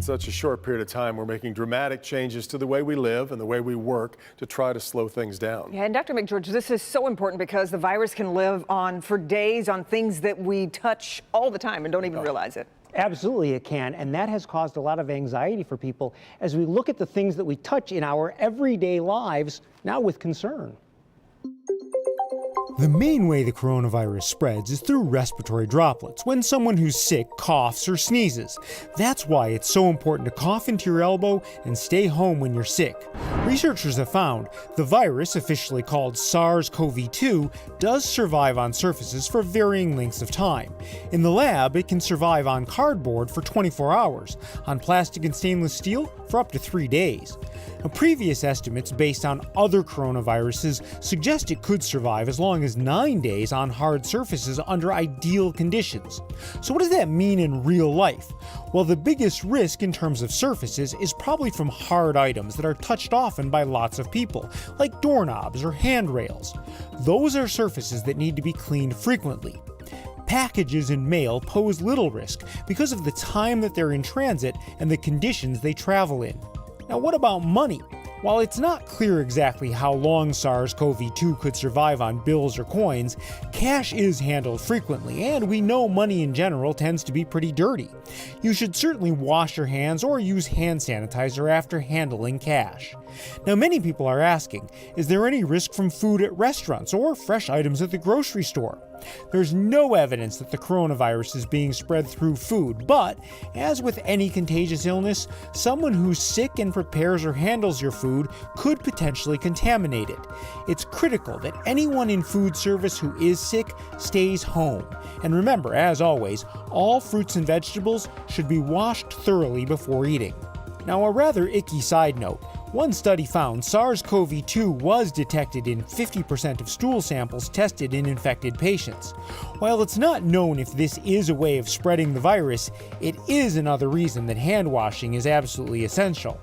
such a short period of time, we're making dramatic changes to the way we live and the way we work to try to slow things down. Yeah, and Dr. McGeorge, this is so important because the virus can live on for days on things that we touch all the time and don't even realize it. Absolutely it can, and that has caused a lot of anxiety for people as we look at the things that we touch in our everyday lives now with concern. The main way the coronavirus spreads is through respiratory droplets when someone who's sick coughs or sneezes. That's why it's so important to cough into your elbow and stay home when you're sick. Researchers have found the virus, officially called SARS-CoV-2, does survive on surfaces for varying lengths of time. In the lab, it can survive on cardboard for 24 hours, on plastic and stainless steel for up to 3 days. Now, previous estimates based on other coronaviruses suggest it could survive as long as 9 days on hard surfaces under ideal conditions. So what does that mean in real life? Well, the biggest risk in terms of surfaces is probably from hard items that are touched often by lots of people, like doorknobs or handrails. Those are surfaces that need to be cleaned frequently. Packages and mail pose little risk because of the time that they're in transit and the conditions they travel in. Now, what about money? While it's not clear exactly how long SARS-CoV-2 could survive on bills or coins, cash is handled frequently, and we know money in general tends to be pretty dirty. You should certainly wash your hands or use hand sanitizer after handling cash. Now, many people are asking, is there any risk from food at restaurants or fresh items at the grocery store? There's no evidence that the coronavirus is being spread through food, but as with any contagious illness, someone who's sick and prepares or handles your food could potentially contaminate it. It's critical that anyone in food service who is sick stays home. And remember, as always, all fruits and vegetables should be washed thoroughly before eating. Now, a rather icky side note. One study found SARS-CoV-2 was detected in 50% of stool samples tested in infected patients. While it's not known if this is a way of spreading the virus, it is another reason that hand washing is absolutely essential.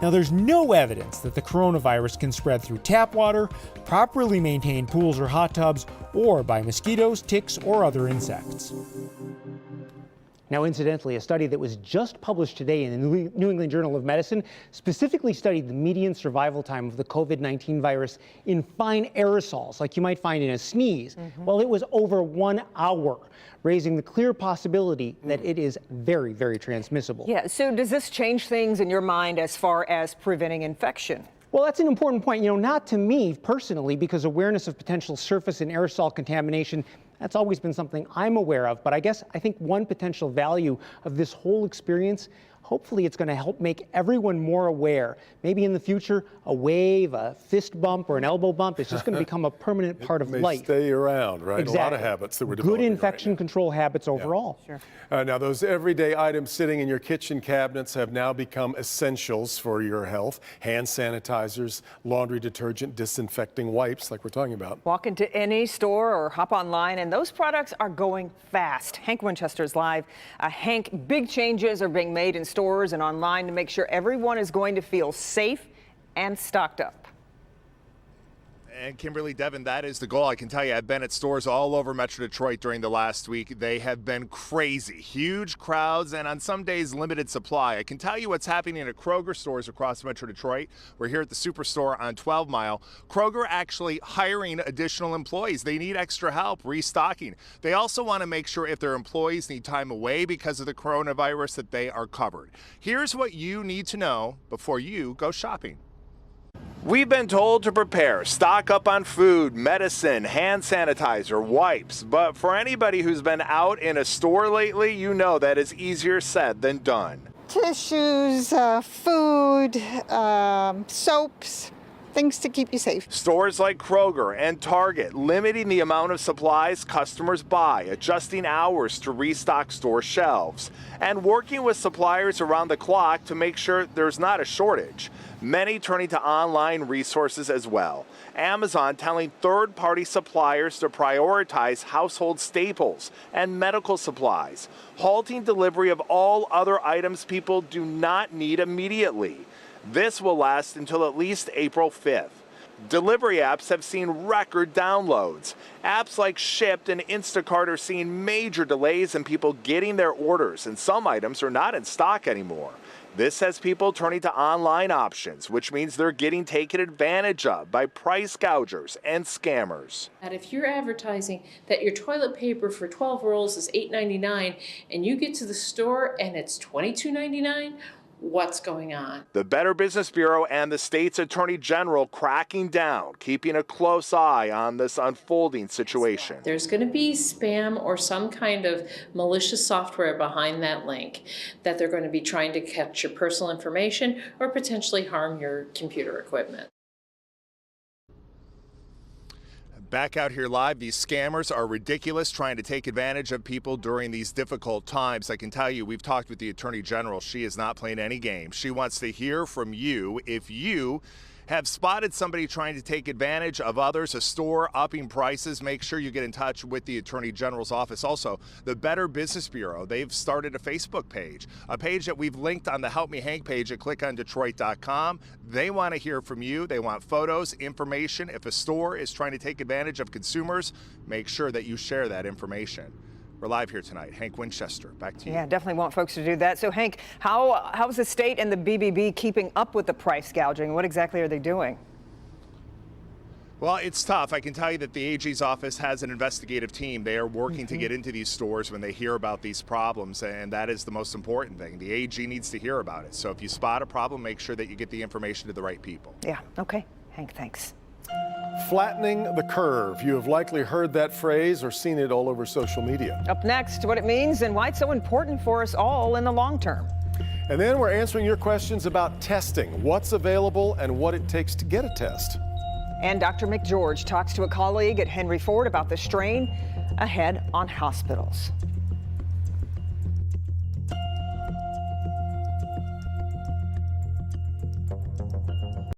Now, there's no evidence that the coronavirus can spread through tap water, properly maintained pools or hot tubs, or by mosquitoes, ticks, or other insects. Now, incidentally, a study that was just published today in the New England Journal of Medicine specifically studied the median survival time of the COVID-19 virus in fine aerosols, like you might find in a sneeze. Well, it was over 1 hour, raising the clear possibility that it is very, very transmissible. Yeah, so does this change things in your mind as far as preventing infection? Well, that's an important point. Not to me personally, because awareness of potential surface and aerosol contamination, that's always been something I'm aware of. But I think one potential value of this whole experience, hopefully it's going to help make everyone more aware. Maybe in the future, a wave, a fist bump, or an elbow bump is just going to become a permanent part of life. Stay around, right? Exactly. A lot of habits that we're developing. Good infection control habits overall. Sure. Now, those everyday items sitting in your kitchen cabinets have now become essentials for your health. Hand sanitizers, laundry detergent, disinfecting wipes, like we're talking about. Walk into any store or hop online, and those products are going fast. Hank Winchester's live. Hank, big changes are being made in stores and online to make sure everyone is going to feel safe and stocked up. And Kimberly, Devin, that is the goal. I can tell you, I've been at stores all over Metro Detroit during the last week. They have been crazy. Huge crowds and on some days limited supply. I can tell you what's happening at Kroger stores across Metro Detroit. We're here at the Superstore on 12 Mile. Kroger actually hiring additional employees. They need extra help restocking. They also want to make sure if their employees need time away because of the coronavirus that they are covered. Here's what you need to know before you go shopping. We've been told to prepare, stock up on food, medicine, hand sanitizer, wipes. But for anybody who's been out in a store lately, you know that is easier said than done. Tissues, food, soaps, things to keep you safe. Stores like Kroger and Target limiting the amount of supplies customers buy, adjusting hours to restock store shelves, and working with suppliers around the clock to make sure there's not a shortage. Many turning to online resources as well. Amazon telling third-party suppliers to prioritize household staples and medical supplies, halting delivery of all other items people do not need immediately. This will last until at least April 5th. Delivery apps have seen record downloads. Apps like Shipt and Instacart are seeing major delays in people getting their orders, and some items are not in stock anymore. This has people turning to online options, which means they're getting taken advantage of by price gougers and scammers. And if you're advertising that your toilet paper for 12 rolls is $8.99 and you get to the store and it's $22.99, what's going on? The Better Business Bureau and the state's attorney general cracking down, keeping a close eye on this unfolding situation. There's going to be spam or some kind of malicious software behind that link that they're going to be trying to catch your personal information or potentially harm your computer equipment. Back out here live, these scammers are ridiculous, trying to take advantage of people during these difficult times. I can tell you, we've talked with the Attorney General. She is not playing any games. She wants to hear from you. If you have spotted somebody trying to take advantage of others, a store upping prices, make sure you get in touch with the Attorney General's office. Also, the Better Business Bureau, they've started a Facebook page, a page that we've linked on the Help Me Hank page at clickondetroit.com. They want to hear from you. They want photos, information. If a store is trying to take advantage of consumers, make sure that you share that information. We're live here tonight. Hank Winchester, back to you. Yeah, definitely want folks to do that. So, Hank, how's the state and the BBB keeping up with the price gouging? What exactly are they doing? Well, it's tough. I can tell you that the AG's office has an investigative team. They are working to get into these stores when they hear about these problems, and that is the most important thing. The AG needs to hear about it. So if you spot a problem, make sure that you get the information to the right people. Yeah, okay. Hank, thanks. Flattening the curve. You have likely heard that phrase or seen it all over social media. Up next, what it means and why it's so important for us all in the long term. And then we're answering your questions about testing, what's available and what it takes to get a test. And Dr. McGeorge talks to a colleague at Henry Ford about the strain ahead on hospitals.